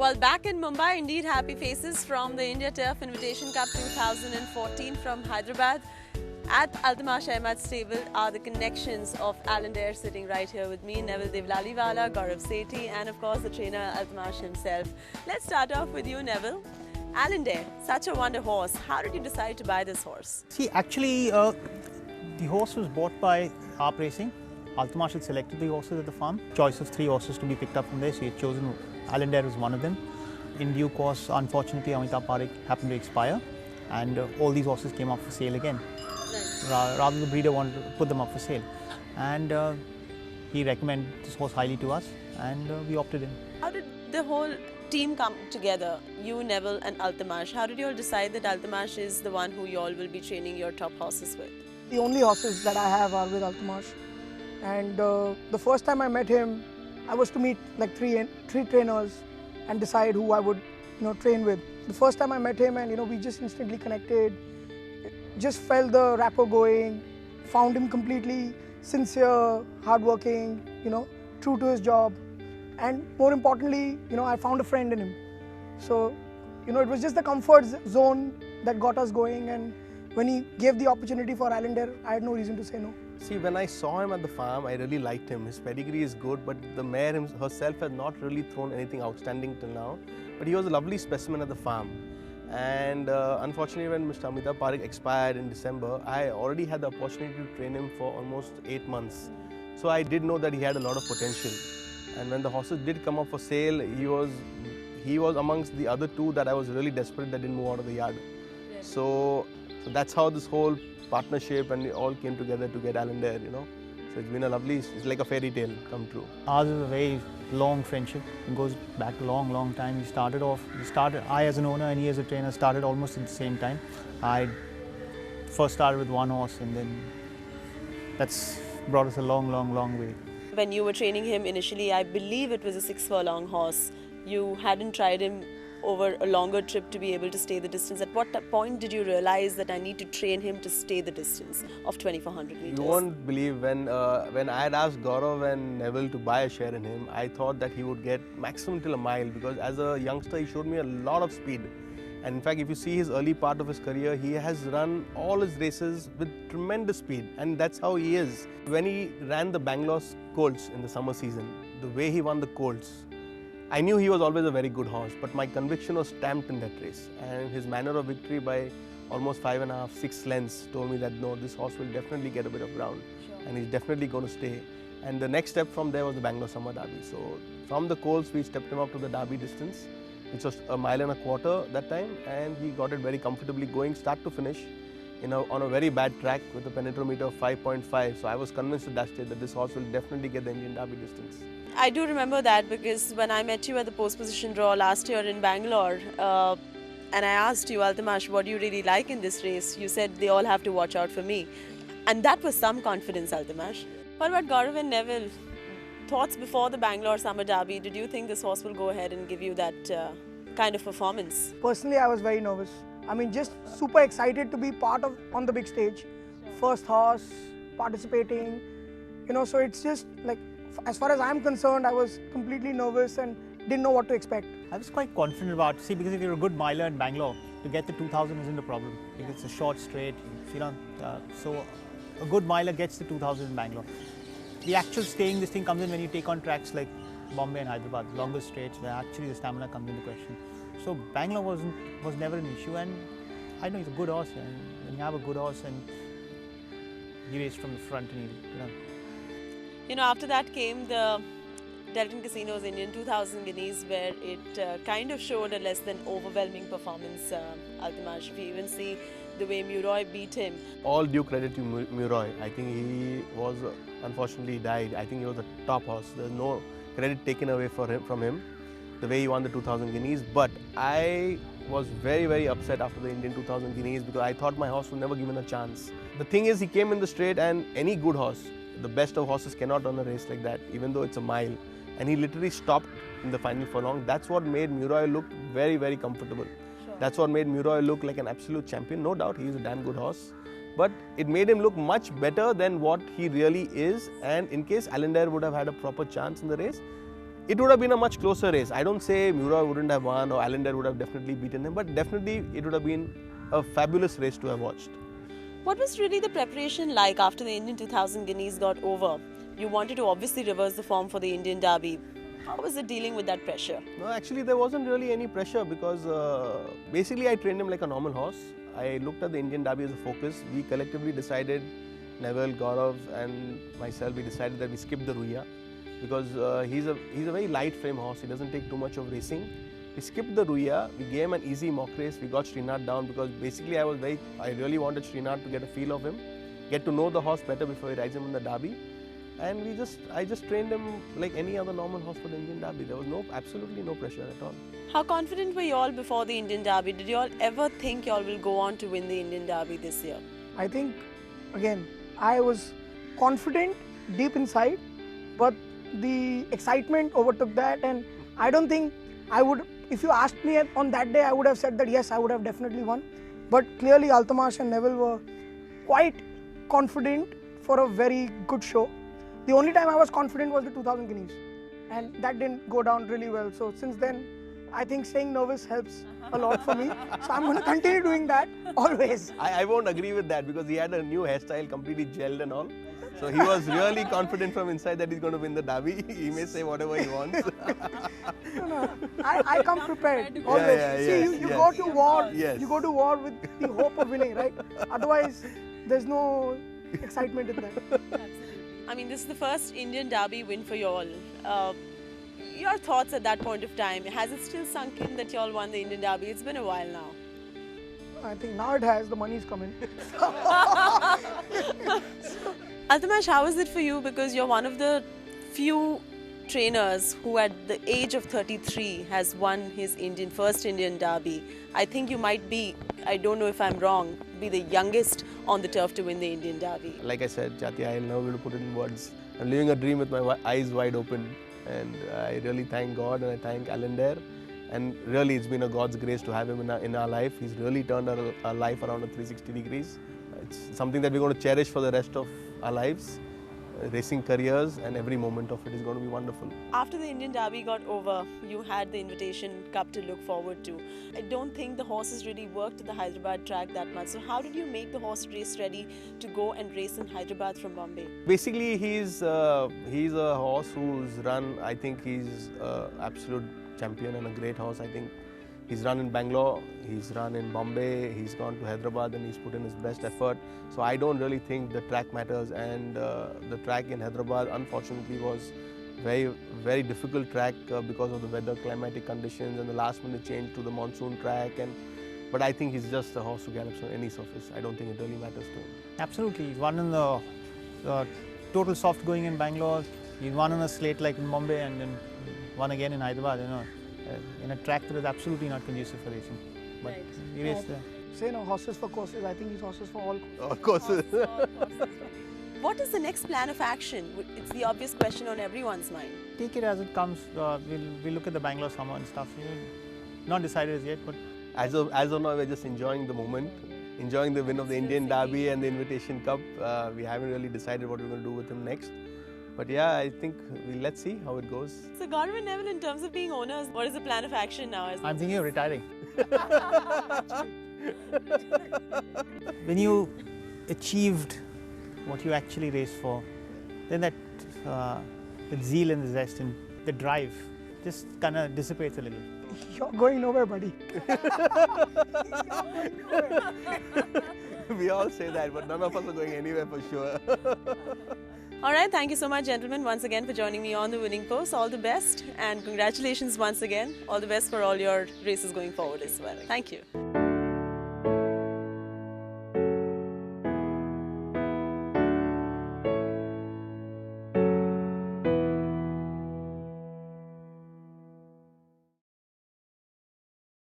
Well, back in Mumbai, indeed, happy faces from the India Turf Invitation Cup 2014 from Hyderabad. At Altamash Ahmed's stable are the connections of Alendair sitting right here with me, Neville Devlaliwala, Gaurav Sethi, and of course the trainer Altamash himself. Let's start off with you, Neville. Alendair, such a wonder horse. How did you decide to buy this horse? See, actually, the horse was bought by ARP Racing. Altamash had selected the horses at the farm. Choice of 3 horses to be picked up from there, so he had chosen Alendair as one of them. In due course, unfortunately, Amitabh Parekh happened to expire, and all these horses came up for sale again. Right. Rather, the breeder wanted to put them up for sale, and he recommended this horse highly to us, and we opted in. How did the whole team come together? You, Neville, and Altamash. How did you all decide that Altamash is the one who you all will be training your top horses with? The only horses that I have are with Altamash, and the first time I met him, I was to meet like three trainers and decide who I would, train with. The first time I met him, and we just instantly connected. Just felt the rapport going. Found him completely sincere, hardworking, true to his job, and more importantly, I found a friend in him. So, it was just the comfort zone that got us going, and when he gave the opportunity for Alendair, I had no reason to say no. See, when I saw him at the farm, I really liked him. His pedigree is good, but the mare herself has not really thrown anything outstanding till now. But he was a lovely specimen at the farm. And unfortunately, when Mr. Amitabh Parekh expired in December, I already had the opportunity to train him for almost 8 months. So I did know that he had a lot of potential. And when the horses did come up for sale, he was amongst the other 2 that I was really desperate that didn't move out of the yard. Yes. So that's how this whole partnership and it all came together to get Alendair, So it's been a lovely, it's like a fairy tale come true. Ours is a very long friendship. It goes back a long, long time. I as an owner and he as a trainer started almost at the same time. I first started with one horse, and then that's brought us a long, long, long way. When you were training him initially, I believe it was a 6-furlong horse. You hadn't tried him over a longer trip to be able to stay the distance. At what point did you realize that I need to train him to stay the distance of 2400 meters? You won't believe when I had asked Gaurav and Neville to buy a share in him, I thought that he would get maximum till a mile, because as a youngster he showed me a lot of speed. And in fact, if you see his early part of his career, he has run all his races with tremendous speed, and that's how he is. When he ran the Bangalore Colts in the summer season, the way he won the Colts, I knew he was always a very good horse, but my conviction was stamped in that race. And his manner of victory by almost 5.5, 6 lengths told me that no, this horse will definitely get a bit of ground. Sure. And he's definitely going to stay. And the next step from there was the Bangalore Summer Derby. So from the Colts, we stepped him up to the Derby distance, which was 1.25 miles that time, and he got it very comfortably going start to finish on a very bad track with a penetrometer of 5.5. So I was convinced at that stage that this horse will definitely get the Indian Derby distance. I do remember that, because when I met you at the post position draw last year in Bangalore, and I asked you, Altamash, what do you really like in this race? You said they all have to watch out for me. And that was some confidence, Altamash. What about Gaurav and Neville? Thoughts before the Bangalore Summer Derby? Did you think this horse will go ahead and give you that kind of performance? Personally, I was very nervous. Just super excited to be on the big stage. First horse, participating, so it's just like, as far as I'm concerned, I was completely nervous and didn't know what to expect. I was quite confident about it. See, because if you're a good miler in Bangalore, to get the 2000 isn't a problem. Because it's a short straight, so a good miler gets the 2000 in Bangalore. The actual staying, this thing comes in when you take on tracks like Bombay and Hyderabad, longer straights, where actually the stamina comes into question. So Bangalore was never an issue, and I know he's a good horse. And when you have a good horse and he raced from the front, and after that came the Delton Casino's Indian 2000 Guineas, where it kind of showed a less than overwhelming performance, Altamash. If you even see the way Muroy beat him. All due credit to Muroy. I think he was, unfortunately, died. I think he was the top horse. There's no credit taken away from him, the way he won the 2000 Guineas. But I was very, very upset after the Indian 2000 Guineas, because I thought my horse was never given a chance. The thing is, he came in the straight, and any good horse, the best of horses, cannot run a race like that, even though it's a mile. And he literally stopped in the final furlong. That's what made Muroy look very, very comfortable. Sure. That's what made Muroy look like an absolute champion. No doubt, he is a damn good horse. But it made him look much better than what he really is. And in case Alendair would have had a proper chance in the race, it would have been a much closer race. I don't say Mura wouldn't have won or Alendair would have definitely beaten him, but definitely it would have been a fabulous race to have watched. What was really the preparation like after the Indian 2000 Guineas got over? You wanted to obviously reverse the form for the Indian Derby. How was it dealing with that pressure? No, actually there wasn't really any pressure because basically I trained him like a normal horse. I looked at the Indian Derby as a focus. We collectively decided, Neville, Gaurav and myself, we decided that we skip the Ruya because he's a very light frame horse. He doesn't take too much of racing. We skipped the Ruya. We gave him an easy mock race. We got Srinath down because basically I really wanted Srinath to get a feel of him, get to know the horse better before he rides him in the Derby. And I just trained him like any other normal horse for the Indian Derby. There was absolutely no pressure at all. How confident were you all before the Indian Derby? Did you all ever think you all will go on to win the Indian Derby this year? I think, again, I was confident deep inside, but the excitement overtook that, and I don't think I would, if you asked me on that day, I would have said that yes, I would have definitely won. But clearly Altamash and Neville were quite confident for a very good show. The only time I was confident was the 2000 Guineas, and that didn't go down really well. So since then, I think staying nervous helps a lot for me. So I'm going to continue doing that always. I won't agree with that because he had a new hairstyle, completely gelled and all. So he was really confident from inside that he's going to win the Derby. He may say whatever he wants. No, I come prepared always. You go to war. Yes. You go to war with the hope of winning, right? Otherwise, there's no excitement in that. Absolutely. I mean, this is the first Indian Derby win for you all. Your thoughts at that point of time, has it still sunk in that you all won the Indian Derby? It's been a while now. I think now it has, the money's coming. Altamash, how is it for you? Because you're one of the few trainers who at the age of 33 has won his first Indian Derby. I think you might be, I don't know if I'm wrong, be the youngest on the turf to win the Indian Derby. Like I said, Jati, I'll never be able to put it in words. I'm living a dream with my eyes wide open, and I really thank God and I thank Alendair. And really, it's been a God's grace to have him in our life. He's really turned our life around at 360 degrees. It's something that we're going to cherish for the rest of our lives. Racing careers, and every moment of it is going to be wonderful. After the Indian Derby got over, you had the Invitation Cup to look forward to. I don't think the horses really worked at the Hyderabad track that much. So how did you make the horse race ready to go and race in Hyderabad from Bombay? Basically, he's a horse who's run, I think he's an absolute champion and a great horse. I think he's run in Bangalore, he's run in Bombay, he's gone to Hyderabad and he's put in his best effort. So I don't really think the track matters, and the track in Hyderabad unfortunately was very difficult track because of the weather, climatic conditions, and the last minute change to the monsoon track. But I think he's just a horse who gallops on any surface. I don't think it really matters to him. Absolutely, he's won in the total soft going in Bangalore, he won on a slate like in Bombay, and then won again in Hyderabad, in a track that is absolutely not conducive for racing. But Right. he raced there. Say no, horses for courses. I think he's horses for all courses. Of course. What is the next plan of action? It's the obvious question on everyone's mind. Take it as it comes. We'll look at the Bangalore summer and stuff. Not decided as yet, but As of now, we're just enjoying the moment, enjoying the win of the Indian Derby and the Invitation Cup. We haven't really decided what we're going to do with him next. But yeah, I think let's see how it goes. So Gaurav and Neville, in terms of being owners, what is the plan of action now? I'm thinking of retiring. When you achieved what you actually raced for, then that the zeal and the zest and the drive just kind of dissipates a little. You're going nowhere, buddy. We all say that, but none of us are going anywhere for sure. All right, thank you so much, gentlemen, once again for joining me on the Winning Post. All the best and congratulations once again. All the best for all your races going forward as well. Thank you.